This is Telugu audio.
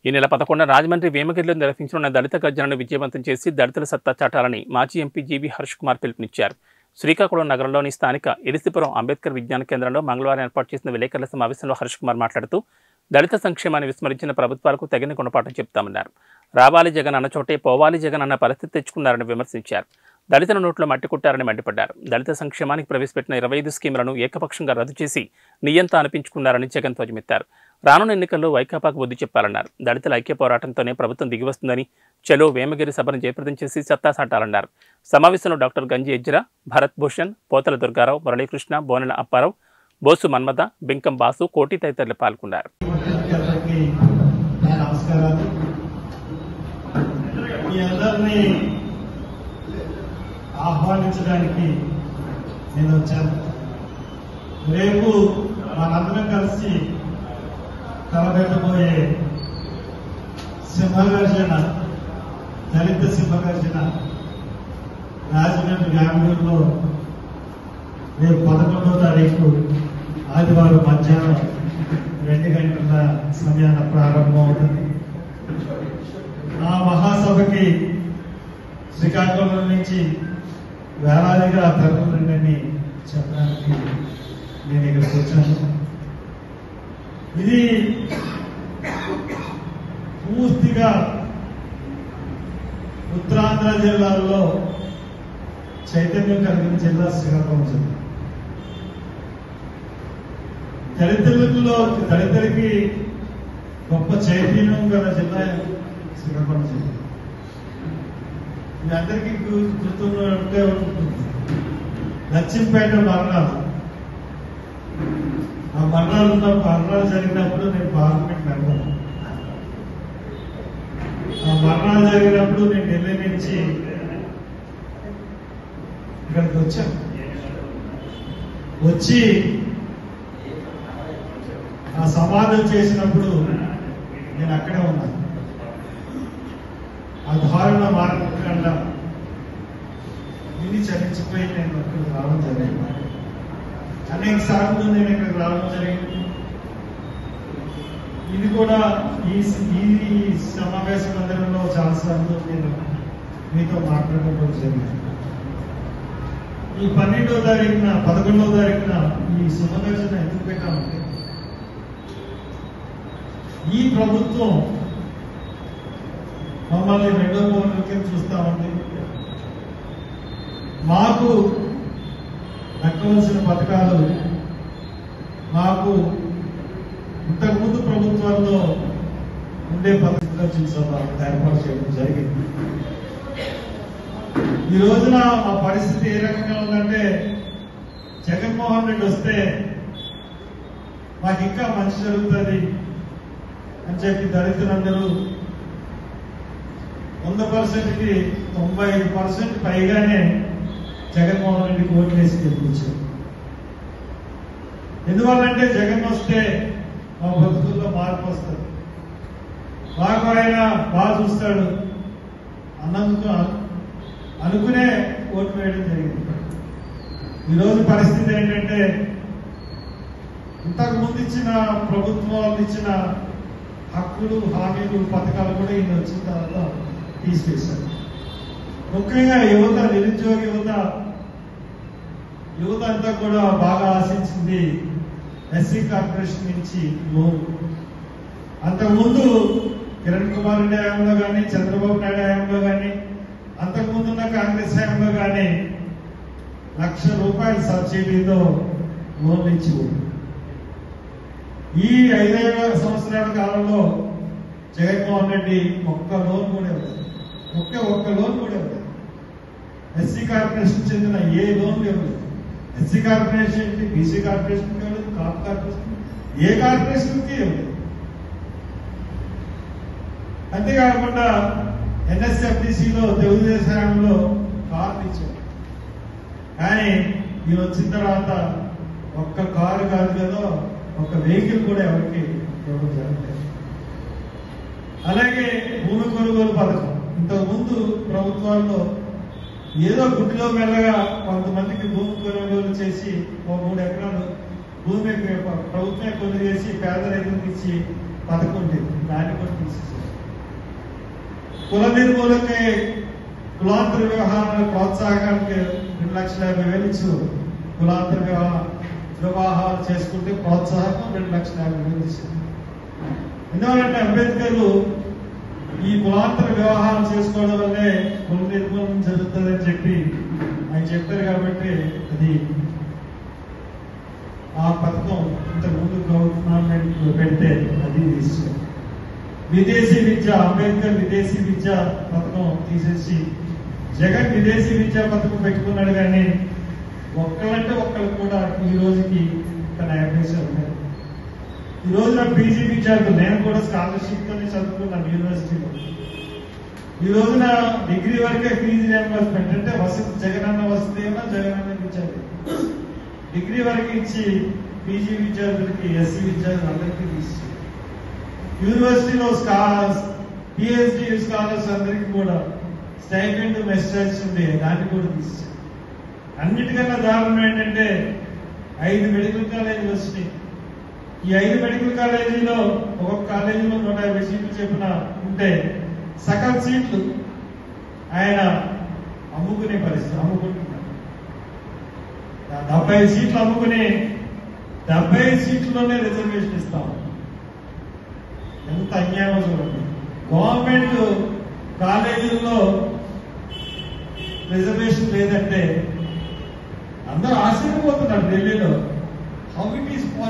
ఈ నెల 11న రాజమండ్రి వేమగిరిలో నిర్వహించనున్న దళిత గర్జనను విజయవంతం చేసి దళితుల సత్తా చాటాలని మాజీ ఎంపీ జీవీ హర్ష్ కుమార్ పిలుపునిచ్చారు. శ్రీకాకుళం నగరంలోని స్థానిక ఎలిసిపురం అంబేద్కర్ విజ్ఞాన కేంద్రంలో మంగళవారం ఏర్పాటు చేసిన విలేకరుల సమావేశంలో హర్ష్ కుమార్ మాట్లాడుతూ దళిత సంక్షేమాన్ని విస్మరించిన ప్రభుత్వాలకు తగిన గుణపాఠం చెప్తామన్నారు. రావాలి జగన్ అన్న చోటే పోవాలి జగన్ అన్న పరిస్థితి తెచ్చుకున్నారని విమర్శించారు. దళితుల నోట్లో మట్టి కొట్టారని మండిపడ్డారు. దళిత సంక్షేమానికి ప్రవేశపెట్టిన 25 స్కీములను ఏకపక్షంగా రద్దు చేసి నియంత అనిపించుకున్నారని జగన్ ధ్వజమెత్తారు. రానున్న ఎన్నికల్లో వైకాపాకు బుద్ధి చెప్పాలన్నారు. దళితుల ఐక్య పోరాటంతోనే ప్రభుత్వం దిగివస్తుందని, చలో వేమగిరి సభను జయప్రదం చేసి సత్తా సాటాలన్నారు. సమావేశంలో డాక్టర్ గంజి ఎజ్రా, భరత్ భూషణ్, పోతల దుర్గారావు, మురళీకృష్ణ, బోనెల అప్పారావు, బోసు మన్మథ, బింకం బాసు, కోటి తదితరులు పాల్గొన్నారు. ఆహ్వానించడానికి నేను వచ్చాను. రేపు మనందరం కలిసి తలపెట్టబోయే సింహగర్జన, దళిత సింహగర్జన రాజమండ్రి బెంగళూరులో రేపు 11వ తారీఖు ఆదివారం మధ్యాహ్నం 2 గంటల సమయాన ప్రారంభం అవుతుంది. ఆ మహాసభకి శ్రీకాకుళం నుంచి వేలాదిగా తరలిందని చెప్పడానికి నేను ఇక్కడికి వచ్చాను. ఇది పూర్తిగా ఉత్తరాంధ్ర జిల్లాల్లో చైతన్యం కలిగిన జిల్లా శ్రీకాకుళం జిల్లా. దళితులకి గొప్ప చైతన్యం గల జిల్లా శ్రీకాకుళం జిల్లా. మీ అందరికీ గుర్తుంటే ఉంటుంది లక్ష్మీపేట మరణాలు. ఆ మరణాలు జరిగినప్పుడు నేను పార్లమెంట్ మెంబర్. ఆ మరణాలు జరిగినప్పుడు నేను ఢిల్లీ నుంచి ఇక్కడికి వచ్చాను. వచ్చి ఆ సమాధులు చేసినప్పుడు నేను అక్కడే ఉన్నాను. ఆ దారుణ మార్గంగా ఇన్ని చలించిపోయి నేను అక్కడికి రావడం జరిగింది. అనేక సార్లు నేను ఇక్కడికి రావడం జరిగింది. ఇది కూడా ఈ సమావేశ మందిరంలో చాలాసార్లు నేను మీతో మాట్లాడడం జరిగింది. ఈ 12వ తారీఖున 11వ తారీఖున ఈ సింహగర్జన ఎందుకు పెట్టామంటే, ఈ ప్రభుత్వం మమ్మల్ని 2వ పౌరులకి చూస్తామండి. మాకు దక్కవలసిన పథకాలు మాకు ఇంతకుముందు ప్రభుత్వాల్లో ఉండే పథకాలు చూసాము ఏర్పాటు చేయడం జరిగింది. ఈ రోజున మా పరిస్థితి ఏ రకంగా ఉందంటే, జగన్మోహన్ రెడ్డి వస్తే మాకు ఇంకా మంచి జరుగుతుంది అని చెప్పి దళితులందరూ 100%కి 95% పైగానే జగన్మోహన్ రెడ్డికి ఓట్లు వేసి గెలిపించారు. ఎందువల్లంటే జగన్ వస్తే మా బతుకుల్లో మార్పు వస్తుంది, మాకు ఆయన బాగా చూస్తాడు అన్నందుకు అనుకునే ఓటు వేయడం జరిగింది. ఈరోజు పరిస్థితి ఏంటంటే, ఇంతకుముందు ఇచ్చిన ప్రభుత్వాలు ఇచ్చిన హక్కులు, హామీలు, పథకాలు కూడా ఈయన వచ్చిన తర్వాత తీసివేశారు. ముఖ్యంగా యువత, నిరుద్యోగ యువత అంతా కూడా బాగా ఆశించింది ఎస్సీ కార్పొరేషన్ నుంచి లోన్. అంతకుముందు కిరణ్ కుమార్ రెడ్డి హయాంలో కానీ, చంద్రబాబు నాయుడు హయాంలో కానీ, అంతకుముందున్న కాంగ్రెస్ హయాంలో కానీ ₹1,00,000 సబ్సిడీతో లోన్లు ఇచ్చి ఈ 5 సంవత్సరాల కాలంలో జగన్మోహన్ రెడ్డి ఒక్క లోన్ కూడా ఇవ్వలేదు. ఒక్క లోన్ కూడా ఇవ్వలేదు. ఎస్సీ కార్పొరేషన్ చెందిన ఏ లోన్లు ఇవ్వలేదు. ఎస్సీ కార్పొరేషన్ ఏంటి, బీసీ కార్పొరేషన్ ఇవ్వలేదు, కాపు కార్పొరేషన్, ఏ కార్పొరేషన్కి ఇవ్వలేదు. అంతేకాకుండా ఎన్ఎస్ఎఫ్డిసిలో తెలుగుదేశంలో కార్లు ఇచ్చారు. కానీ ఇది వచ్చిన తర్వాత ఒక్క కారు కాదు కదా, ఒక వెహికల్ కూడా ఎవరికి ఇవ్వడం జరగలేదు. అలాగే భూమి కొనుగోలు పథకం. ఇంతకుముందు ప్రభుత్వాల్లో ఏదో గుడ్డిలో మెల్లగా కొంతమందికి భూమి కొనుగోలు చేసి 3 ఎకరాలు భూమి ప్రభుత్వమే కొనుగోలు చేసి పేద రైతులకు ఇచ్చి పథకం ఉండేది. దాన్ని కూడా తీసేశారు. కుల నిర్మూలకే కులాంతర వ్యవహారాల ప్రోత్సాహకానికి 2,50,000 ఇచ్చారు. కులాంతర వివాహాలు చేసుకుంటే ప్రోత్సాహకం 2,50,000 ఇచ్చారు. ఎందుకంటే అంబేద్కర్ ఈ కులాంతర వివాహాలు చేసుకోవడం వల్లే కుల నిర్మూలన జరుగుతుందని చెప్పి ఆయన చెప్పారు. కాబట్టి అది ఆ పథకం ఇంతకుముందు గవర్నమెంట్ పెడితే అది తీసుకోవాలి. విదేశీ విద్య, అంబేద్కర్ విదేశీ విద్య పథకం తీసేసి జగన్ విదేశీ విద్యా పథకం పెట్టుకున్నాడు. కానీ ఒక్కళ్ళంటే ఒక్కళ్ళు కూడా ఈ రోజుకి తన అడ్మిషన్ ఉన్నాయి. ఈ రోజున పీజీ విద్యార్థులు, నేను కూడా స్కాలర్షిప్ తోనే చదువుకున్నాను యూనివర్సిటీలో. ఈ రోజున డిగ్రీ వరకే ఫీజు రియంబర్స్మెంట్, అంటే వసతి జగనన్న వసతి ఏమో జగనన్న విద్యార్థి డిగ్రీ వరకు ఇచ్చి పీజీ విద్యార్థులకి, ఎస్సీ విద్యార్థులు అందరికీ తీసి యూనివర్సిటీలో పిహెచ్డి స్కాలర్స్ అందరికీ కూడా స్టైపెండ్ మెసేజ్ ఉంది, దాన్ని కూడా తీసి. అన్నిటికన్నా దారుణం ఏంటంటే 5 మెడికల్ కాలేజీలు వచ్చినాయి. ఈ 5 మెడికల్ కాలేజీలో ఒక్కొక్క కాలేజీలో 150 సీట్లు చెప్పిన ఉంటే సగం సీట్లు ఆయన అమ్ముకునే పరిస్థితి, అమ్ముకుంటున్నారు. 75 సీట్లు అమ్ముకుని 75 సీట్లోనే రిజర్వేషన్ ఇస్తాం. ఎంత అన్యాయం చూడండి. గవర్నమెంట్ కాలేజీల్లో రిజర్వేషన్ లేదంటే అందరూ ఆశ్చర్యపోతున్నారు ఢిల్లీలో. How it is